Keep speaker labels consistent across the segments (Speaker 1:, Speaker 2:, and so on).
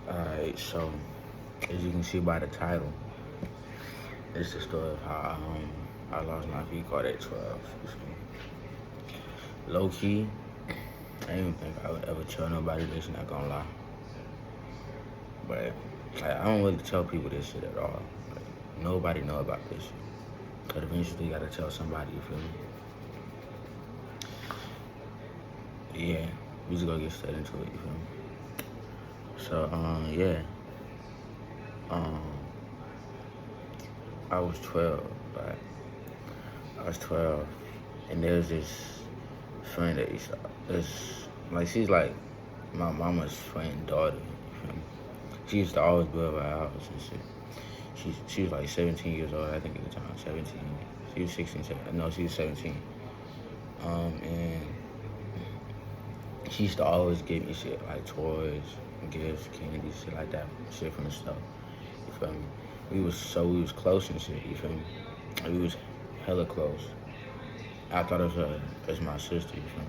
Speaker 1: Alright, so as you can see by the title, it's the story of how I lost my V-card at 12. Low key, I didn't even think I would ever tell nobody this, not gonna lie. But like, I don't really tell people this shit at all. Like, nobody know about this shit. But eventually you gotta tell somebody, you feel me? Yeah, we just gonna get straight into it, you feel me? So, yeah. Um, I was 12, right? I was 12, and there was this friend that used to, this, like, she's like my mama's friend daughter, you feel me? She used to always be over our house and shit. She was like 17 years old, I think at the time, 17. She was 16, 17. No, she was 17. And she used to always give me shit, like toys, gifts, candy, shit like that, shit from the store. You feel me? We was close and shit, you feel me? Like, we was hella close. I thought of her as my sister, you feel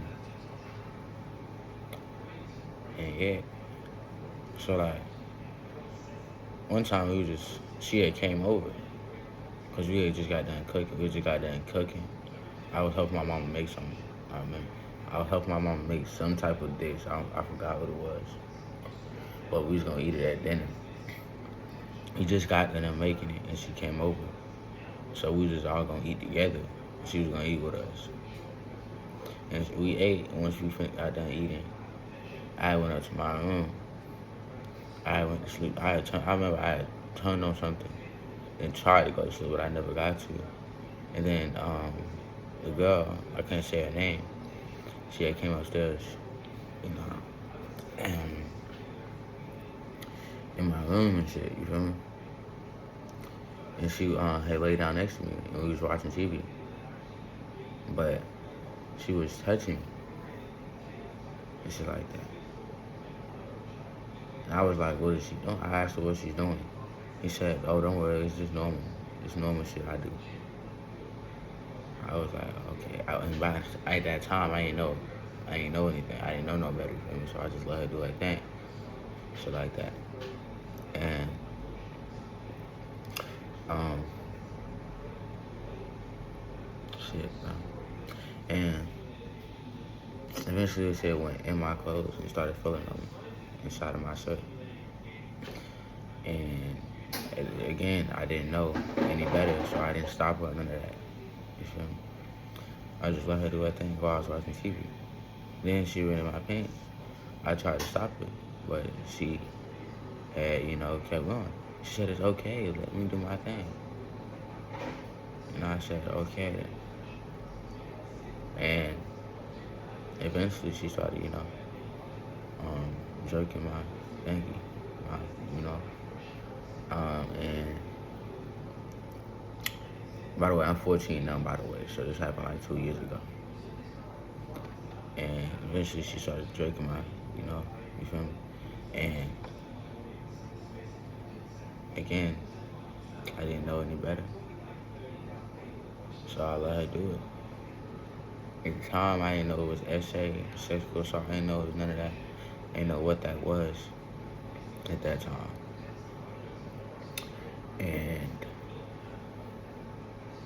Speaker 1: me? And yeah, so like, one time she had came over, because we had just got done cooking. We just got done cooking. I was helping my mama make something. I remember. I was helping my mama make some type of dish. I forgot what it was. But we was going to eat it at dinner. We just got done making it, and she came over. So we was just all going to eat together. She was going to eat with us. And we ate, and once we got done eating, I went up to my room. I went to sleep. I remember I had turned on something and tried to go to sleep, but I never got to. And then the girl, I can't say her name, she had came upstairs, you know, and in my room and shit, you feel me? And she had laid down next to me, and we was watching TV. But she was touching me and shit like that. And I was like, what is she doing? I asked her what she's doing. He said, oh, don't worry, it's just normal. It's normal shit I do. I was like, okay. At that time, I didn't know anything. I didn't know no better, you feel me? So I just let her do her thing. Shit like that. And, shit, man. And eventually this shit went in my clothes and started feeling on me inside of my shirt. And again, I didn't know any better, so I didn't stop her, none of that. You feel me? I just let her do her thing while I was watching TV. Then she ran in my pants. I tried to stop it, but she had, kept going. She said, it's okay, let me do my thing. And I said, okay. And eventually she started, jerking my thingy, and by the way, I'm 14 now, by the way, so this happened like 2 years ago. And eventually she started jerking my, you feel me? And again, I didn't know any better. So I let her do it. At the time, I didn't know it was sexual assault. I didn't know it was none of that. I didn't know what that was at that time. And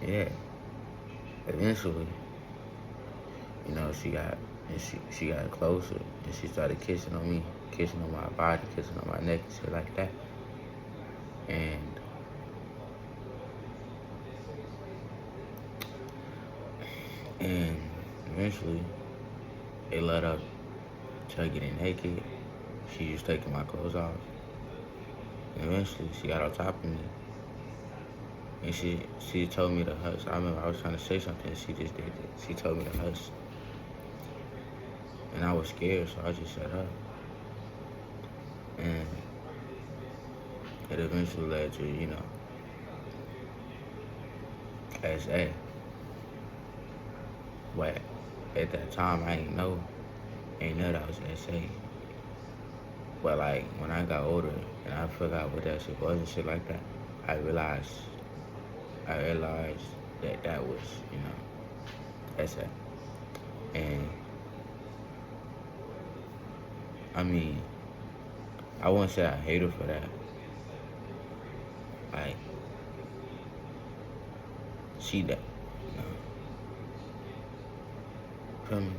Speaker 1: yeah, eventually, she got closer and she started kissing on me, kissing on my body, kissing on my neck and shit like that. And eventually, it led up to her getting naked. She was taking my clothes off. And eventually, she got on top of me. And she told me to hush. I remember I was trying to say something and she just did it. She told me to hush. And I was scared, so I just shut up. And it eventually led to, SA. But at that time, I ain't know that was SA. But like, when I got older and I forgot what that shit was and shit like that, I realized that was, SA. And I mean, I wouldn't say I hate her for that. Like, she that, no. Feel me?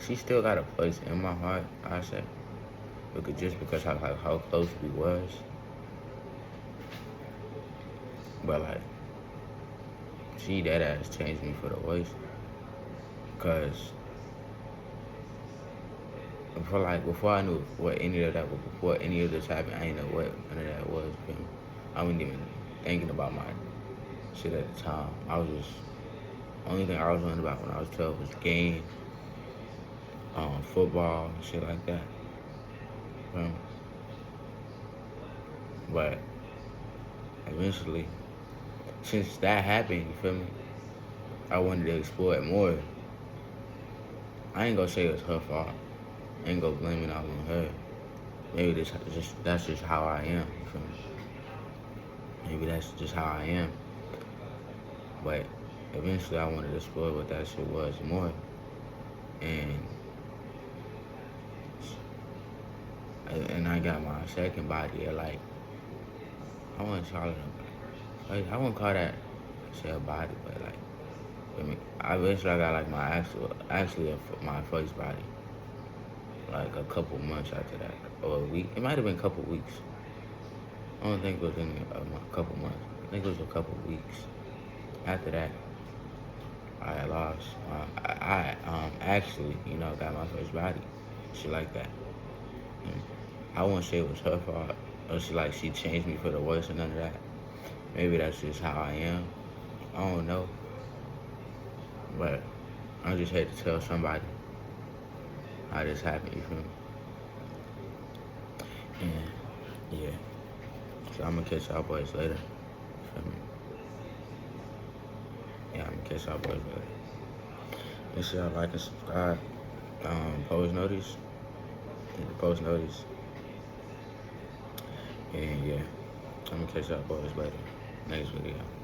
Speaker 1: She still got a place in my heart, I say. Just because how close we was. But like, she that ass changed me for the worse. Cause before I knew what any of that was, before any of this happened, I didn't know what none of that was. Feel me? I wasn't even thinking about my shit at the time. I was just only thing I was learning about when I was 12 was game, football, shit like that. Um, but eventually, since that happened, you feel me? I wanted to explore it more. I ain't gonna say it's her fault. I ain't gonna blame it all on her. Maybe that's just how I am. You feel me? Maybe that's just how I am. But eventually, I wanted to explore what that shit was more. And I got my second body at like, I wouldn't call it I wouldn't call that say a body, but like, I mean, I eventually I got like my my first body, like a couple months after that, or a week. It might have been a couple weeks. I don't think it was in a couple months. I think it was a couple weeks. After that, I had lost. Actually, got my first body. Shit like that. And I wouldn't say it was her fault, or she changed me for the worse or none of that. Maybe that's just how I am. I don't know. But I just had to tell somebody how this happened, you feel me? And yeah. So I'm gonna catch y'all boys later. You feel me? Yeah, I'm gonna catch y'all boys later. Make sure y'all like and subscribe. Post notice. Hit the post notice. And yeah. I'm gonna catch y'all boys later. Next video.